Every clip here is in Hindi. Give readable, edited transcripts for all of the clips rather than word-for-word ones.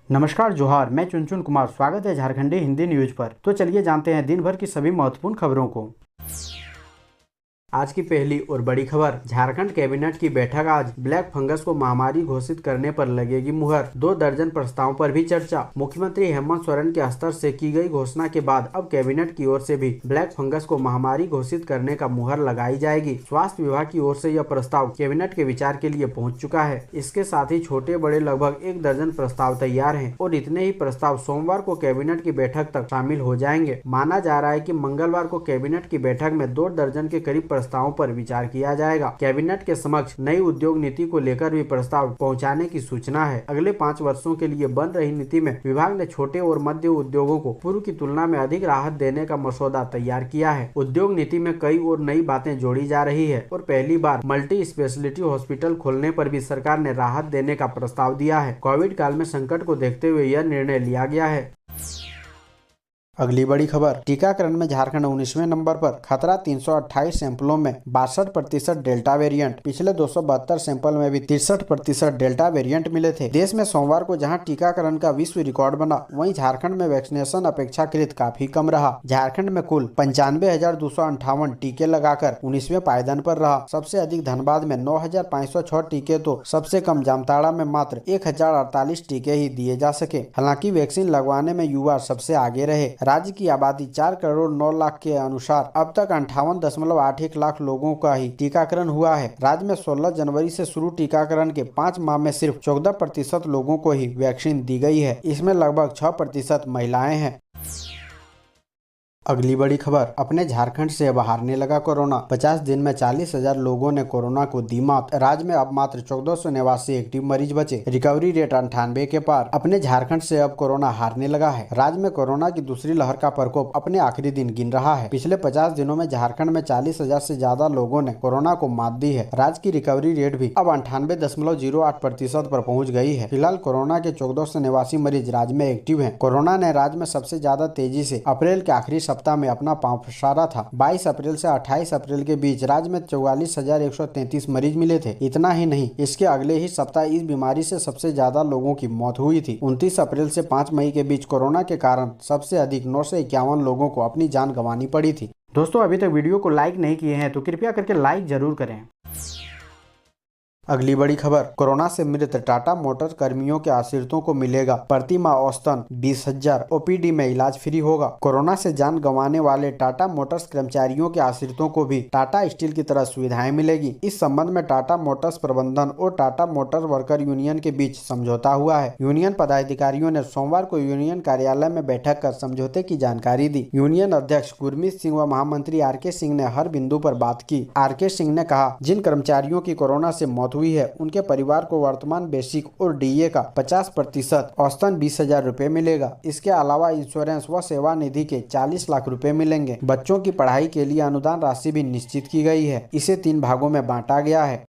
नमस्कार जोहार, मैं चुनचुन कुमार। स्वागत है झारखंडी हिंदी न्यूज पर। तो चलिए जानते हैं दिन भर की सभी महत्वपूर्ण खबरों को। आज की पहली और बड़ी खबर, झारखंड कैबिनेट की बैठक आज। ब्लैक फंगस को महामारी घोषित करने पर लगेगी मुहर। 2 दर्जन प्रस्तावों पर भी चर्चा। मुख्यमंत्री हेमंत सोरेन के स्तर से की गई घोषणा के बाद अब कैबिनेट की ओर से भी ब्लैक फंगस को महामारी घोषित करने का मुहर लगाई जाएगी। स्वास्थ्य विभाग की ओर से यह प्रस्ताव कैबिनेट के विचार के लिए पहुँच चुका है। इसके साथ ही छोटे बड़े लगभग 1 दर्जन प्रस्ताव तैयार है और इतने ही प्रस्ताव सोमवार को कैबिनेट की बैठक तक शामिल हो जाएंगे। माना जा रहा है कि मंगलवार को कैबिनेट की बैठक में 2 दर्जन के करीब प्रस्तावों पर विचार किया जाएगा। कैबिनेट के समक्ष नई उद्योग नीति को लेकर भी प्रस्ताव पहुंचाने की सूचना है। अगले 5 वर्षों के लिए बन रही नीति में विभाग ने छोटे और मध्य उद्योगों को पूर्व की तुलना में अधिक राहत देने का मसौदा तैयार किया है। उद्योग नीति में कई और नई बातें जोड़ी जा रही है और पहली बार मल्टी स्पेशलिटी हॉस्पिटल खोलने पर भी सरकार ने राहत देने का प्रस्ताव दिया है। कोविड काल में संकट को देखते हुए यह निर्णय लिया गया है। अगली बड़ी खबर, टीकाकरण में झारखंड 19वें नंबर पर। खतरा 328 सैंपलों में 62% डेल्टा वेरिएंट। पिछले 272 सैंपल में भी 63% डेल्टा वेरिएंट मिले थे। देश में सोमवार को जहां टीकाकरण का विश्व रिकॉर्ड बना, वहीं झारखंड में वैक्सीनेशन अपेक्षाकृत काफी कम रहा। झारखंड में कुल 95,258 टीके लगाकर 19वें पायदान पर रहा। सबसे अधिक धनबाद में 9,506 टीके तो सबसे कम जामताड़ा में मात्र 1,048 टीके ही दिए जा सके। हालांकि वैक्सीन लगवाने में युवा सबसे आगे रहे। राज्य की आबादी 4 करोड़ 9 लाख के अनुसार अब तक 58.81 लाख लोगों का ही टीकाकरण हुआ है। राज्य में 16 जनवरी से शुरू टीकाकरण के 5 माह में सिर्फ 14% लोगों को ही वैक्सीन दी गई है। इसमें लगभग 6% महिलाएं हैं। अगली बड़ी खबर, अपने झारखंड से अब हारने लगा कोरोना। 50 दिन में 40,000 लोगों ने कोरोना को दी मात। राज्य में अब मात्र 1489 एक्टिव मरीज बचे। रिकवरी रेट 98 के पार। अपने झारखंड से अब कोरोना हारने लगा है। राज्य में कोरोना की दूसरी लहर का प्रकोप अपने आखिरी दिन गिन रहा है। पिछले 50 दिनों में झारखंड में 40,000 से ज्यादा लोगों ने कोरोना को मात दी है। राज्य की रिकवरी रेट भी अब 98.08% पर पहुँच गई है। फिलहाल कोरोना के 1489 मरीज राज्य में एक्टिव है। कोरोना ने राज्य में सबसे ज्यादा तेजी से अप्रैल के आखिरी सप्ताह में अपना पांव पसारा था। 22 अप्रैल से 28 अप्रैल के बीच राज्य में 44,133 मरीज मिले थे। इतना ही नहीं, इसके अगले ही सप्ताह इस बीमारी से सबसे ज्यादा लोगों की मौत हुई थी। 29 अप्रैल से 5 मई के बीच कोरोना के कारण सबसे अधिक 951 लोगों को अपनी जान गंवानी पड़ी थी। दोस्तों, अभी तक वीडियो को लाइक नहीं किए हैं तो कृपया करके लाइक जरूर करें। अगली बड़ी खबर, कोरोना से मृत टाटा मोटर्स कर्मियों के आश्रितों को मिलेगा प्रति माह औसतन 20,000। ओपीडी में इलाज फ्री होगा। कोरोना से जान गंवाने वाले टाटा मोटर्स कर्मचारियों के आश्रितों को भी टाटा स्टील की तरह सुविधाएं मिलेगी। इस संबंध में टाटा मोटर्स प्रबंधन और टाटा मोटर्स वर्कर यूनियन के बीच समझौता हुआ है। यूनियन पदाधिकारियों ने सोमवार को यूनियन कार्यालय में बैठक कर समझौते की जानकारी दी। यूनियन अध्यक्ष गुरमीत सिंह व महामंत्री आर.के. सिंह ने हर बिंदु पर बात की। आर.के. सिंह ने कहा, जिन कर्मचारियों की कोरोना से मौत हुई है उनके परिवार को वर्तमान बेसिक और डीए का 50% औसतन 20,000 रुपए मिलेगा। इसके अलावा इंश्योरेंस व सेवा निधि के 40 लाख रुपए मिलेंगे। बच्चों की पढ़ाई के लिए अनुदान राशि भी निश्चित की गई है। इसे 3 भागों में बांटा गया है।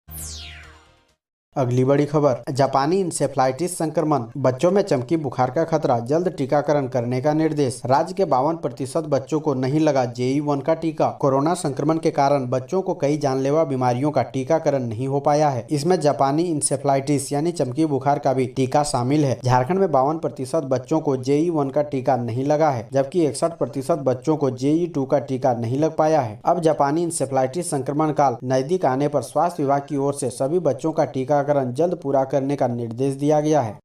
अगली बड़ी खबर, जापानी इंसेफ्लाइटिस संक्रमण, बच्चों में चमकी बुखार का खतरा, जल्द टीकाकरण करने का निर्देश। राज्य के 52% बच्चों को नहीं लगा JE1 का टीका। कोरोना संक्रमण के कारण बच्चों को कई जानलेवा बीमारियों का टीकाकरण नहीं हो पाया है। इसमें जापानी इंसेफ्लाइटिस यानी चमकी बुखार का भी टीका शामिल है। झारखंड में 52% बच्चों को JE1 का टीका नहीं लगा है, जबकि 61% बच्चों को JE2 का टीका नहीं लग पाया है। अब जापानी इंसेफ्लाइटिस संक्रमण काल नजदीक आने पर स्वास्थ्य विभाग की ओर से सभी बच्चों का टीकाकरण जल्द पूरा करने का निर्देश दिया गया है।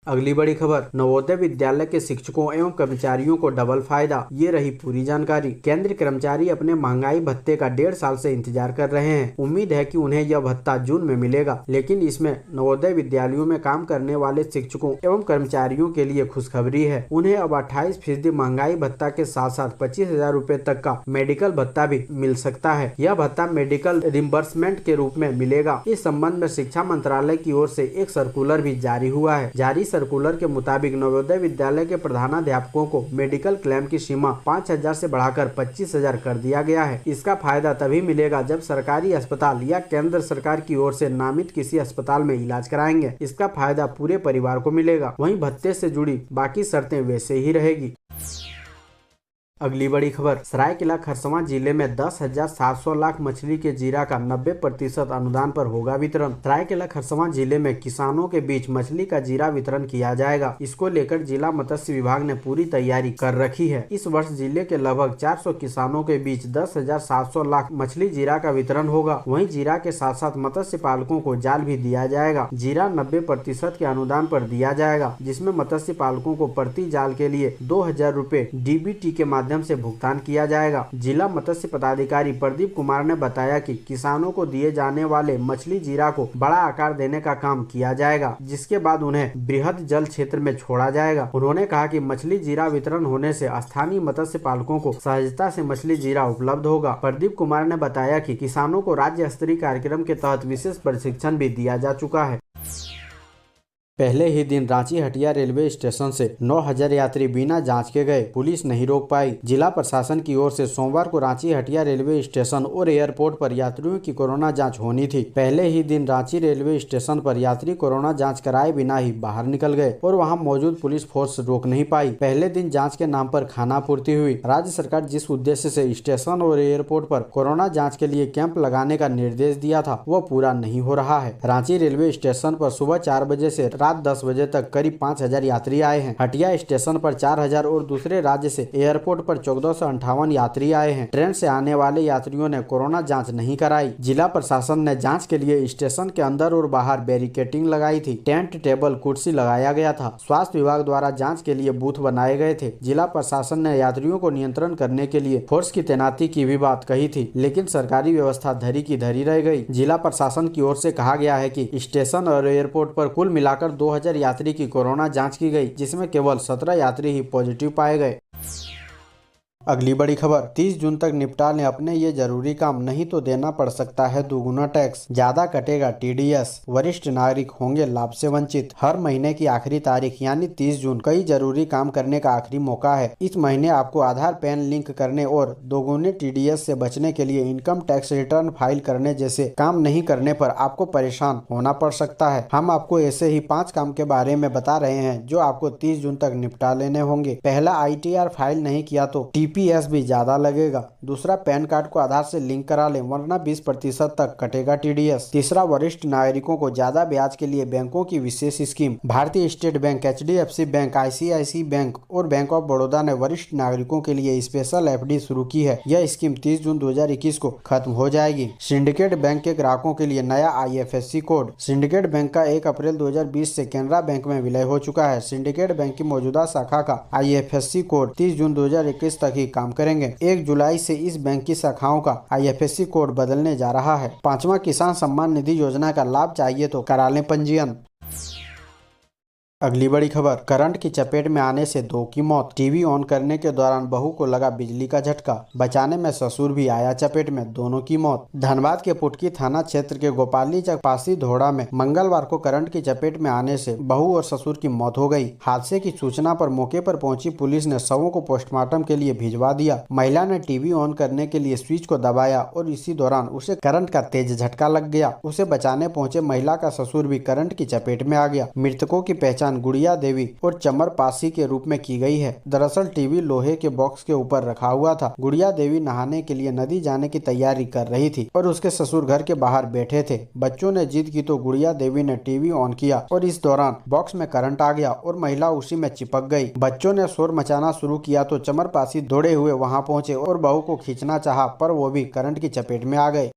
अगली बड़ी खबर, नवोदय विद्यालय के शिक्षकों एवं कर्मचारियों को डबल फायदा। ये रही पूरी जानकारी। केंद्रीय कर्मचारी अपने महंगाई भत्ते का 1.5 साल से इंतजार कर रहे हैं। उम्मीद है कि उन्हें यह भत्ता जून में मिलेगा, लेकिन इसमें नवोदय विद्यालयों में काम करने वाले शिक्षकों एवं कर्मचारियों के लिए खुशखबरी है। उन्हें अब 28% महंगाई भत्ता के साथ साथ 25,000 रुपए तक का मेडिकल भत्ता भी मिल सकता है। यह भत्ता मेडिकल रिम्बर्समेंट के रूप में मिलेगा। इस संबंध में शिक्षा मंत्रालय की ओर से एक सर्कुलर भी जारी हुआ है। जारी सर्कुलर के मुताबिक नवोदय विद्यालय के प्रधानाध्यापकों को मेडिकल क्लेम की सीमा 5,000 से बढ़ाकर 25,000 कर दिया गया है। इसका फायदा तभी मिलेगा जब सरकारी अस्पताल या केंद्र सरकार की ओर से नामित किसी अस्पताल में इलाज कराएंगे। इसका फायदा पूरे परिवार को मिलेगा। वहीं भत्ते से जुड़ी बाकी शर्तें वैसे ही रहेगी। अगली बड़ी खबर, सरायकेला खरसावां जिले में 10,700 लाख मछली के जीरा का 90% अनुदान पर होगा वितरण। सरायकेला खरसावां जिले में किसानों के बीच मछली का जीरा वितरण किया जाएगा। इसको लेकर जिला मत्स्य विभाग ने पूरी तैयारी कर रखी है। इस वर्ष जिले के लगभग 400 किसानों के बीच 10,700 लाख मछली जीरा का वितरण होगा। वहीं जीरा के साथ साथ मत्स्य पालकों को जाल भी दिया जाएगा। जीरा 90% के अनुदान पर दिया जाएगा, जिसमें मत्स्य पालकों को प्रति जाल के लिए 2,000 रूपए DBT के माध्यम से भुगतान किया जाएगा। जिला मत्स्य पदाधिकारी प्रदीप कुमार ने बताया कि किसानों को दिए जाने वाले मछली जीरा को बड़ा आकार देने का काम किया जाएगा, जिसके बाद उन्हें बृहद जल क्षेत्र में छोड़ा जाएगा। उन्होंने कहा कि मछली जीरा वितरण होने से स्थानीय मत्स्य पालकों को सहजता से मछली जीरा उपलब्ध होगा। प्रदीप कुमार ने बताया कि किसानों को राज्य स्तरीय कार्यक्रम के तहत विशेष प्रशिक्षण भी दिया जा चुका है। पहले ही दिन रांची हटिया रेलवे स्टेशन से 9,000 यात्री बिना जांच के गए, पुलिस नहीं रोक पाई। जिला प्रशासन की ओर से सोमवार को रांची हटिया रेलवे स्टेशन और एयरपोर्ट पर यात्रियों की कोरोना जांच होनी थी। पहले ही दिन रांची रेलवे स्टेशन पर यात्री कोरोना जांच कराए बिना ही बाहर निकल गए और वहां मौजूद पुलिस फोर्स रोक नहीं पाई। पहले दिन जाँच के नाम पर खाना पूर्ति हुई। राज्य सरकार जिस उद्देश्य से स्टेशन और एयरपोर्ट पर कोरोना जाँच के लिए कैंप लगाने का निर्देश दिया था, वह पूरा नहीं हो रहा है। रांची रेलवे स्टेशन पर सुबह 4 बजे से रात 10 बजे तक करीब 5,000 यात्री आए हैं। हटिया स्टेशन पर 4,000 और दूसरे राज्य से एयरपोर्ट पर 1458 यात्री आए हैं। ट्रेन से आने वाले यात्रियों ने कोरोना जांच नहीं कराई। जिला प्रशासन ने जांच के लिए स्टेशन के अंदर और बाहर बैरिकेडिंग लगाई थी। टेंट, टेबल, कुर्सी लगाया गया था। स्वास्थ्य विभाग द्वारा जाँच के लिए बूथ बनाए गए थे। जिला प्रशासन ने यात्रियों को नियंत्रण करने के लिए फोर्स की तैनाती की भी बात कही थी, लेकिन सरकारी व्यवस्था धरी की धरी रह गई। जिला प्रशासन की ओर से कहा गया है कि स्टेशन और एयरपोर्ट पर कुल मिलाकर 2,000 यात्री की कोरोना जांच की गई, जिसमें केवल 17 यात्री ही पॉजिटिव पाए गए। अगली बड़ी खबर, 30 जून तक निपटा लें अपने ये जरूरी काम, नहीं तो देना पड़ सकता है दोगुना टैक्स, ज्यादा कटेगा TDS, वरिष्ठ नागरिक होंगे लाभ से वंचित। हर महीने की आखिरी तारीख यानी 30 जून कई जरूरी काम करने का आखिरी मौका है। इस महीने आपको आधार पैन लिंक करने और दोगुने TDS से बचने के लिए इनकम टैक्स रिटर्न फाइल करने जैसे काम नहीं करने पर आपको परेशान होना पड़ सकता है। हम आपको ऐसे ही 5 काम के बारे में बता रहे हैं जो आपको 30 जून तक निपटा लेने होंगे। पहला, ITR फाइल नहीं किया तो TPS भी ज्यादा लगेगा। दूसरा, पैन कार्ड को आधार से लिंक करा लें वरना 20% तक कटेगा TDS। तीसरा, वरिष्ठ नागरिकों को ज्यादा ब्याज के लिए बैंकों की विशेष स्कीम। भारतीय state bank, HDFC bank, ICICI bank और बैंक ऑफ बड़ौदा ने वरिष्ठ नागरिकों के लिए स्पेशल FD शुरू की है। यह स्कीम 30 जून 2021 को खत्म हो जाएगी। सिंडिकेट बैंक के ग्राहकों के लिए नया IFSC कोड। सिंडिकेट बैंक का 1 अप्रैल 2020 से केनरा बैंक में विलय हो चुका है। सिंडिकेट बैंक की मौजूदा शाखा का IFSC कोड 30 जून 2021 तक ही काम करेंगे। 1 जुलाई से इस बैंक की शाखाओं का IFSC कोड बदलने जा रहा है। 5वां, किसान सम्मान निधि योजना का लाभ चाहिए तो करा लें पंजीयन। अगली बड़ी खबर, करंट की चपेट में आने से 2 की मौत। टीवी ऑन करने के दौरान बहू को लगा बिजली का झटका, बचाने में ससुर भी आया चपेट में, दोनों की मौत। धनबाद के पुटकी थाना क्षेत्र के गोपाली चक पासी धोड़ा में मंगलवार को करंट की चपेट में आने से बहू और ससुर की मौत हो गई। हादसे की सूचना पर मौके पर पहुंची पुलिस ने शवों को पोस्टमार्टम के लिए भिजवा दिया। महिला ने टीवी ऑन करने के लिए स्विच को दबाया और इसी दौरान उसे करंट का तेज झटका लग गया। उसे बचाने पहुंचे महिला का ससुर भी करंट की चपेट में आ गया। मृतकों की पहचान गुड़िया देवी और चमर पासी के रूप में की गई है। दरअसल टीवी लोहे के बॉक्स के ऊपर रखा हुआ था। गुड़िया देवी नहाने के लिए नदी जाने की तैयारी कर रही थी और उसके ससुर घर के बाहर बैठे थे। बच्चों ने जिद की तो गुड़िया देवी ने टीवी ऑन किया और इस दौरान बॉक्स में करंट आ गया और महिला उसी में चिपक गई। बच्चों ने शोर मचाना शुरू किया तो चमर पासी दौड़े हुए वहां पहुंचे और बहू को खींचना चाहा, पर वो भी करंट की चपेट में आ गए।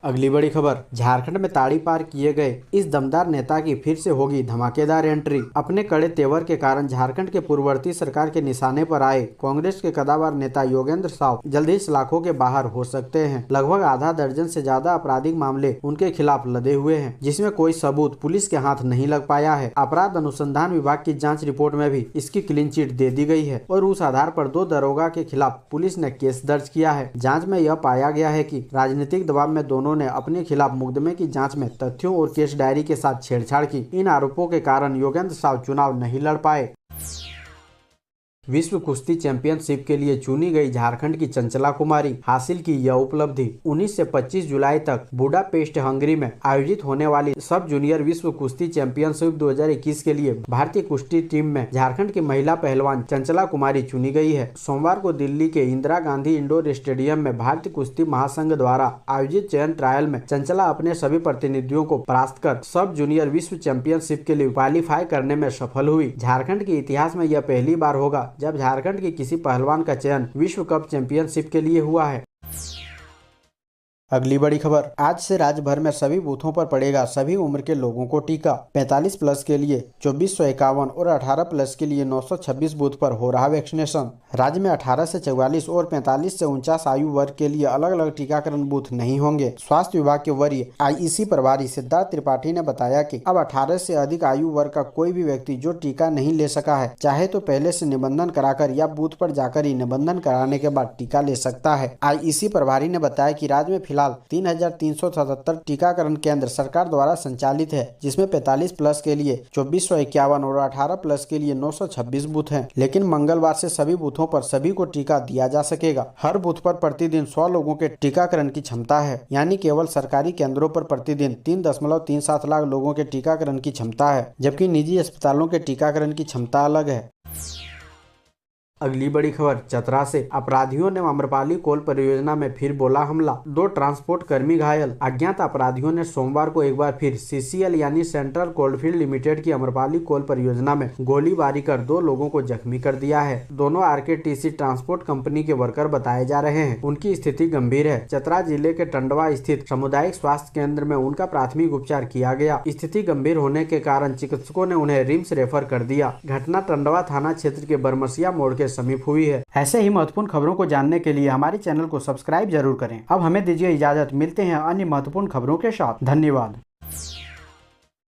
अगली बड़ी खबर, झारखंड में ताड़ी पार किए गए इस दमदार नेता की फिर से होगी धमाकेदार एंट्री। अपने कड़े तेवर के कारण झारखंड के पूर्ववर्ती सरकार के निशाने पर आए कांग्रेस के कदावर नेता योगेंद्र साव जल्द ही सलाखों के बाहर हो सकते हैं। लगभग आधा दर्जन से ज्यादा आपराधिक मामले उनके खिलाफ लदे हुए हैं, जिसमें कोई सबूत पुलिस के हाथ नहीं लग पाया है। अपराध अनुसंधान विभाग की जाँच रिपोर्ट में भी इसकी क्लीन चिट दे दी गई है और उस आधार पर 2 दरोगा के खिलाफ पुलिस ने केस दर्ज किया है। जाँच में यह पाया गया है कि राजनीतिक दबाव में दोनों ने अपने खिलाफ मुकदमे की जांच में तथ्यों और केस डायरी के साथ छेड़छाड़ की। इन आरोपों के कारण योगेंद्र साव चुनाव नहीं लड़ पाए। विश्व कुश्ती चैंपियनशिप के लिए चुनी गई झारखंड की चंचला कुमारी हासिल की यह उपलब्धि। 19 से 25 जुलाई तक बुडापेस्ट हंगरी में आयोजित होने वाली सब जूनियर विश्व कुश्ती चैंपियनशिप 2021 के लिए भारतीय कुश्ती टीम में झारखंड की महिला पहलवान चंचला कुमारी चुनी गई है। सोमवार को दिल्ली के इंदिरा गांधी इंडोर स्टेडियम में भारतीय कुश्ती महासंघ द्वारा आयोजित चयन ट्रायल में चंचला अपने सभी प्रतिनिधियों को परास्त कर सब जूनियर विश्व चैंपियनशिप के लिए क्वालिफाई करने में सफल हुई। झारखंड के इतिहास में यह पहली बार होगा जब झारखंड के किसी पहलवान का चयन विश्व कप चैंपियनशिप के लिए हुआ है। अगली बड़ी खबर, आज से राज्य भर में सभी बूथों पर पड़ेगा सभी उम्र के लोगों को टीका। 45 प्लस के लिए 2451 और 18 प्लस के लिए 926 बूथ पर हो रहा वैक्सीनेशन। राज्य में 18 से 44 और 45 से 49 आयु वर्ग के लिए अलग अलग टीकाकरण बूथ नहीं होंगे। स्वास्थ्य विभाग के वरीय IEC प्रभारी सिद्धार्थ त्रिपाठी ने बताया कि अब 18 से अधिक आयु वर्ग का कोई भी व्यक्ति जो टीका नहीं ले सका है, चाहे तो पहले से निबंधन कराकर या बूथ पर जाकर ही निबंधन कराने के बाद टीका ले सकता है। IEC प्रभारी ने बताया कि राज्य में फिलहाल 3377 टीकाकरण केंद्र सरकार द्वारा संचालित है, जिसमें 45 प्लस के लिए 2451 और 18 प्लस के लिए 926 बूथ हैं। लेकिन मंगलवार से सभी बूथों पर सभी को टीका दिया जा सकेगा। हर बूथ पर प्रतिदिन 100 लोगों के टीकाकरण की क्षमता है, यानी केवल सरकारी केंद्रों पर प्रतिदिन 3.37 लाख लोगों के टीकाकरण की क्षमता है, जबकि निजी अस्पतालों के टीकाकरण की क्षमता अलग है। अगली बड़ी खबर, चतरा से अपराधियों ने आम्रपाली कोल परियोजना में फिर बोला हमला, 2 ट्रांसपोर्ट कर्मी घायल। अज्ञात अपराधियों ने सोमवार को एक बार फिर CCL यानी सेंट्रल कोलफील्ड लिमिटेड की आम्रपाली कोल परियोजना में गोलीबारी कर 2 लोगों को जख्मी कर दिया है। दोनों RKTC ट्रांसपोर्ट कंपनी के वर्कर बताए जा रहे हैं। उनकी स्थिति गंभीर है। चतरा जिले के टंडवा स्थित सामुदायिक स्वास्थ्य केंद्र में उनका प्राथमिक उपचार किया गया। स्थिति गंभीर होने के कारण चिकित्सकों ने उन्हें रिम्स रेफर कर दिया। घटना टंडवा थाना क्षेत्र के बरमसिया मोड़ के समीप हुई है। ऐसे ही महत्वपूर्ण खबरों को जानने के लिए हमारे चैनल को सब्सक्राइब जरूर करें। अब हमें दीजिए इजाजत, मिलते हैं अन्य महत्वपूर्ण खबरों के साथ। धन्यवाद।